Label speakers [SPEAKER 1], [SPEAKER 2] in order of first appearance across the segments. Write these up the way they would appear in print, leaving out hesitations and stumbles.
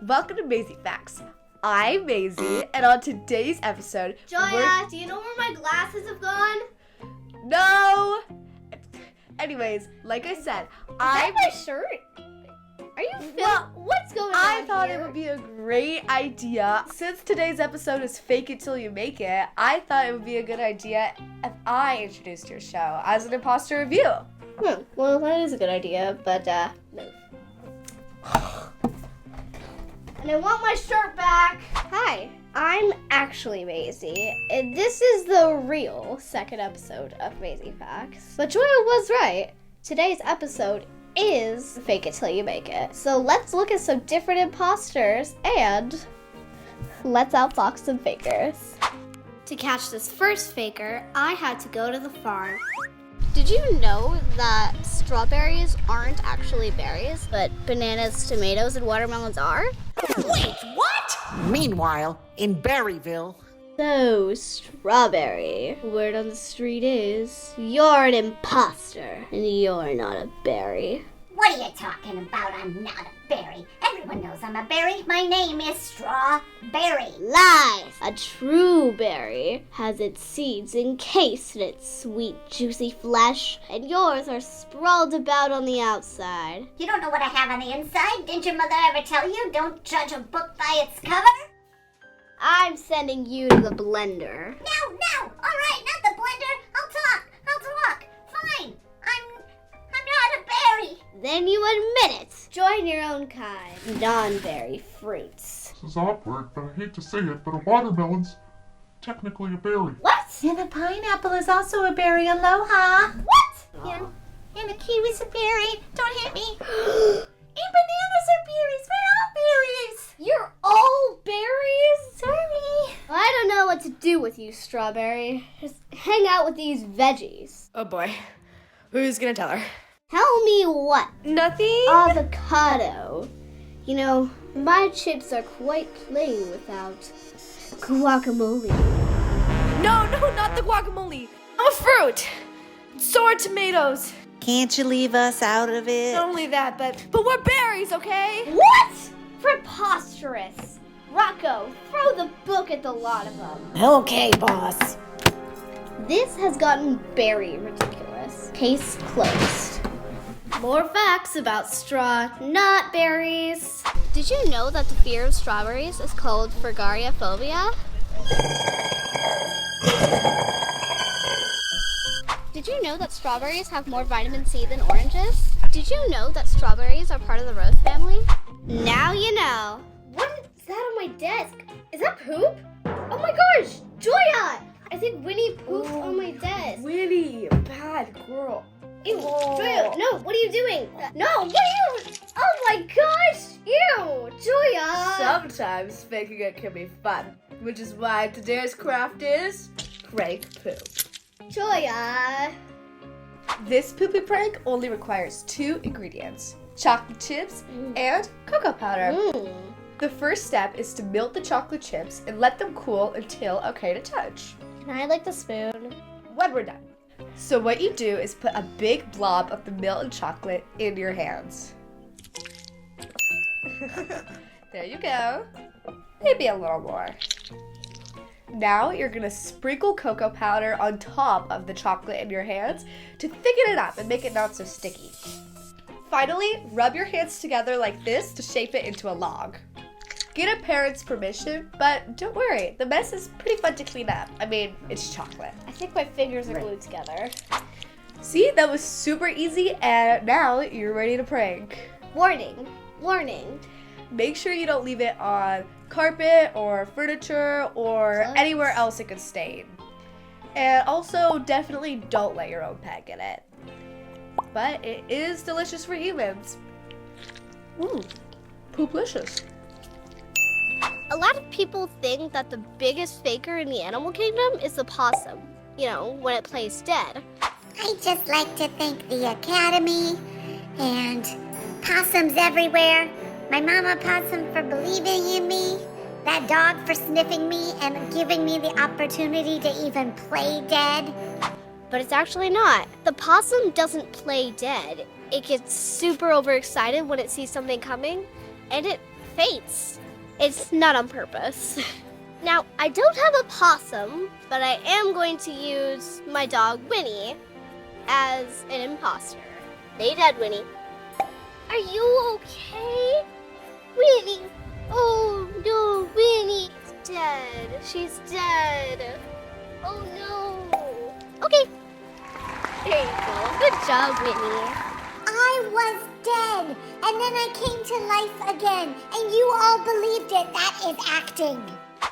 [SPEAKER 1] Welcome to Maisie Facts. I'm Maisie, and on today's episode,
[SPEAKER 2] Joya, do you know where my glasses have gone?
[SPEAKER 1] No! Anyways, like I said,
[SPEAKER 2] Is that my shirt? Are you what's going on
[SPEAKER 1] I thought
[SPEAKER 2] here?
[SPEAKER 1] it would be a great idea. Since today's episode is Fake It Till You Make It, I thought it would be a good idea if I introduced your show as an imposter review.
[SPEAKER 2] Well, that is a good idea, but, no. And I want my shirt back! Hi, I'm actually Maisie, and this is the real second episode of Maisie Facts. But Joya was right. Today's episode is Fake It Till You Make It. So let's look at some different imposters, and let's outfox some fakers. To catch this first faker, I had to go to the farm. Did you know that strawberries aren't actually berries, but bananas, tomatoes, and watermelons are?
[SPEAKER 3] Wait, what? Meanwhile, in Berryville.
[SPEAKER 2] So, strawberry. Word on the street is, you're an imposter, and you're not a berry.
[SPEAKER 4] What are you talking about? I'm not a berry. Everyone knows I'm a berry. My name is Strawberry.
[SPEAKER 2] Lies! A true berry has its seeds encased in its sweet, juicy flesh, and yours are sprawled about on the outside.
[SPEAKER 4] You don't know what I have on the inside? Didn't your mother ever tell you? Don't judge a book by its cover?
[SPEAKER 2] I'm sending you to the blender.
[SPEAKER 4] No! All right, not the blender. I'll talk. Fine. I'm not a berry.
[SPEAKER 2] Then you admit it. Join your own kind. Non-berry fruits.
[SPEAKER 5] This is awkward, but I hate to say it, but a watermelon's technically a berry.
[SPEAKER 2] What?
[SPEAKER 6] And a pineapple is also a berry. Aloha.
[SPEAKER 2] What?
[SPEAKER 6] And a kiwi's a berry. Don't hit me. And bananas are berries. We're all berries.
[SPEAKER 2] You're all berries?
[SPEAKER 6] Sorry.
[SPEAKER 2] I don't know what to do with you, Strawberry. Just hang out with these veggies.
[SPEAKER 1] Oh boy. Who's gonna tell her?
[SPEAKER 2] Tell me what?
[SPEAKER 1] Nothing?
[SPEAKER 2] Avocado. You know, my chips are quite plain without guacamole.
[SPEAKER 1] No, not the guacamole. I'm a fruit. So are tomatoes.
[SPEAKER 3] Can't you leave us out of it?
[SPEAKER 1] Not only that, but we're berries, okay?
[SPEAKER 2] What? Preposterous. Rocco, throw the book at the lot of them.
[SPEAKER 3] Okay, boss.
[SPEAKER 2] This has gotten very ridiculous. Case closed. More facts about straw, not berries. Did you know that the fear of strawberries is called phobia? Did you know that strawberries have more vitamin C than oranges? Did you know that strawberries are part of the rose family? Now you know. What is that on my desk? Is that poop? Oh my gosh, Joya! I think Winnie pooped on my desk.
[SPEAKER 1] Winnie, bad girl.
[SPEAKER 2] Ew, Joya, no, what are you doing? No, what are you? Oh my gosh, ew, Joya.
[SPEAKER 1] Sometimes faking it can be fun, which is why today's craft is Grape Poop.
[SPEAKER 2] Joya.
[SPEAKER 1] This poopy prank only requires 2 ingredients: chocolate chips and cocoa powder. The first step is to melt the chocolate chips and let them cool until okay to touch.
[SPEAKER 2] Can I lick the spoon?
[SPEAKER 1] When we're done. So what you do is put a big blob of the melted chocolate in your hands. There you go. Maybe a little more. Now you're gonna sprinkle cocoa powder on top of the chocolate in your hands to thicken it up and make it not so sticky. Finally, rub your hands together like this to shape it into a log. Get a parent's permission, but don't worry, the mess is pretty fun to clean up. I mean, it's chocolate.
[SPEAKER 2] I think my fingers are glued together.
[SPEAKER 1] See, that was super easy, and now you're ready to prank.
[SPEAKER 2] Warning.
[SPEAKER 1] Make sure you don't leave it on carpet or furniture or anywhere else it could stain. And also, definitely don't let your own pet get it. But it is delicious for humans. Pooplicious.
[SPEAKER 2] A lot of people think that the biggest faker in the animal kingdom is the possum. You know, when it plays dead.
[SPEAKER 4] I just like to thank the Academy and possums everywhere. My mama possum for believing in me. That dog for sniffing me and giving me the opportunity to even play dead.
[SPEAKER 2] But it's actually not. The possum doesn't play dead. It gets super overexcited when it sees something coming, and it faints. It's not on purpose. Now, I don't have a possum, but I am going to use my dog, Winnie, as an imposter. Hey, Dad, Winnie. Are you okay? Winnie! Oh, no, Winnie's dead. She's dead. Oh, no. Okay. There you go. Good job, Winnie.
[SPEAKER 4] I was dead, and then I came to life again, and you all believed it. That is acting.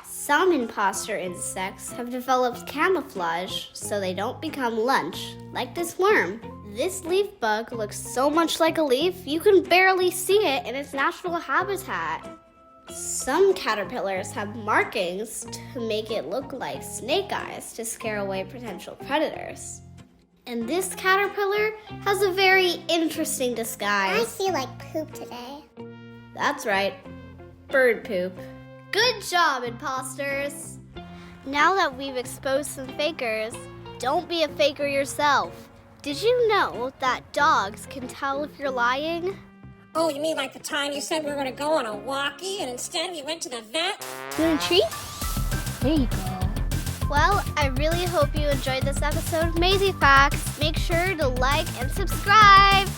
[SPEAKER 2] Some imposter insects have developed camouflage so they don't become lunch, like this worm. This leaf bug looks so much like a leaf, you can barely see it in its natural habitat. Some caterpillars have markings to make it look like snake eyes to scare away potential predators. And this caterpillar has a very interesting disguise.
[SPEAKER 4] I feel like poop today.
[SPEAKER 2] That's right, bird poop. Good job, imposters! Now that we've exposed some fakers, don't be a faker yourself. Did you know that dogs can tell if you're lying?
[SPEAKER 6] Oh, you mean like the time you said we were going to go on a walkie and instead we went to the vet?
[SPEAKER 2] You want a treat? There you go. Well, I really hope you enjoyed this episode of Maisie Facts. Make sure to like and subscribe.